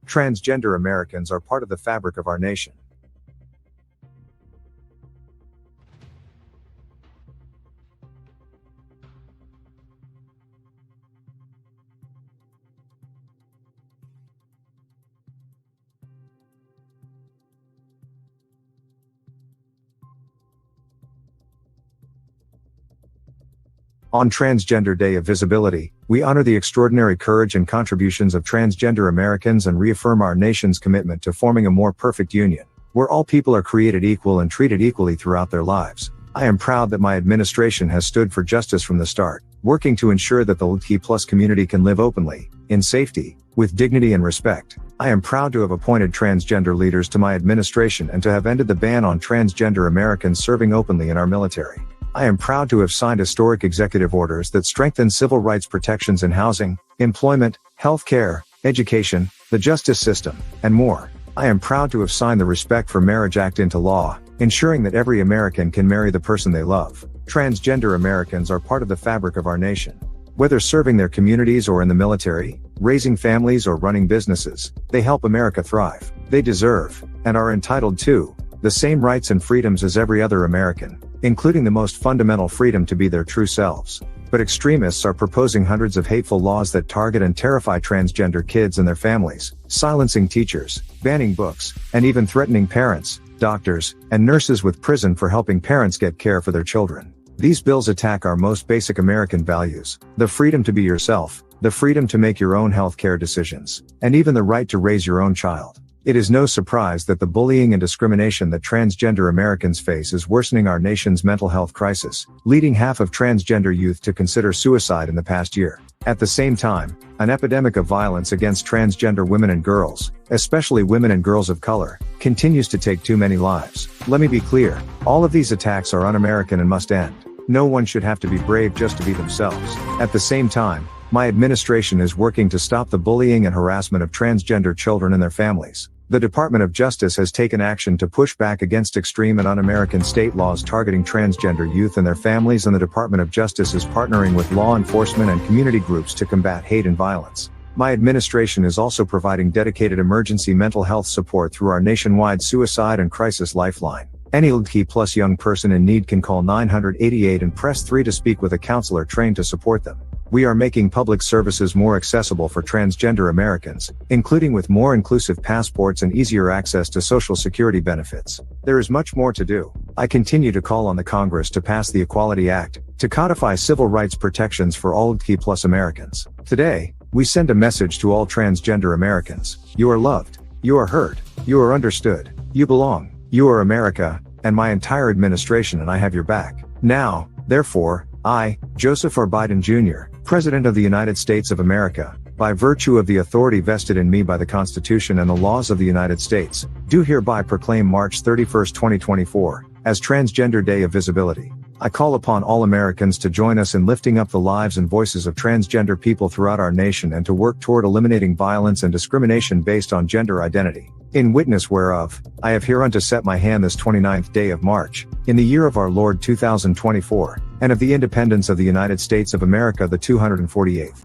Transgender Americans are part of the fabric of our nation. On Transgender Day of Visibility, we honor the extraordinary courage and contributions of transgender Americans and reaffirm our nation's commitment to forming a more perfect union, where all people are created equal and treated equally throughout their lives. I am proud that my administration has stood for justice from the start, working to ensure that the LGBTQ+ community can live openly, in safety, with dignity and respect. I am proud to have appointed transgender leaders to my administration and to have ended the ban on transgender Americans serving openly in our military. I am proud to have signed historic executive orders that strengthen civil rights protections in housing, employment, healthcare, education, the justice system, and more. I am proud to have signed the Respect for Marriage Act into law, ensuring that every American can marry the person they love. Transgender Americans are part of the fabric of our nation. Whether serving their communities or in the military, raising families or running businesses, they help America thrive. They deserve, and are entitled to, the same rights and freedoms as every other American, including the most fundamental freedom to be their true selves. But extremists are proposing hundreds of hateful laws that target and terrify transgender kids and their families, silencing teachers, banning books, and even threatening parents, doctors, and nurses with prison for helping parents get care for their children. These bills attack our most basic American values: the freedom to be yourself, the freedom to make your own healthcare decisions, and even the right to raise your own child. It is no surprise that the bullying and discrimination that transgender Americans face is worsening our nation's mental health crisis, leading half of transgender youth to consider suicide in the past year. At the same time, an epidemic of violence against transgender women and girls, especially women and girls of color, continues to take too many lives. Let me be clear, all of these attacks are un-American and must end. No one should have to be brave just to be themselves. At the same time, my administration is working to stop the bullying and harassment of transgender children and their families. The Department of Justice has taken action to push back against extreme and un-American state laws targeting transgender youth and their families, and the Department of Justice is partnering with law enforcement and community groups to combat hate and violence. My administration is also providing dedicated emergency mental health support through our nationwide suicide and crisis lifeline. Any LGBTQ+ young person in need can call 988 and press 3 to speak with a counselor trained to support them. We are making public services more accessible for transgender Americans, including with more inclusive passports and easier access to Social Security benefits. There is much more to do. I continue to call on the Congress to pass the Equality Act, to codify civil rights protections for all LGBTQ+ Americans. Today, we send a message to all transgender Americans. You are loved. You are heard. You are understood. You belong. You are America, and my entire administration and I have your back. Now, therefore, I, Joseph R. Biden Jr., President of the United States of America, by virtue of the authority vested in me by the Constitution and the laws of the United States, do hereby proclaim March 31, 2024, as Transgender Day of Visibility. I call upon all Americans to join us in lifting up the lives and voices of transgender people throughout our nation and to work toward eliminating violence and discrimination based on gender identity. In witness whereof, I have hereunto set my hand this 29th day of March, in the year of our Lord 2024, and of the independence of the United States of America the 248th.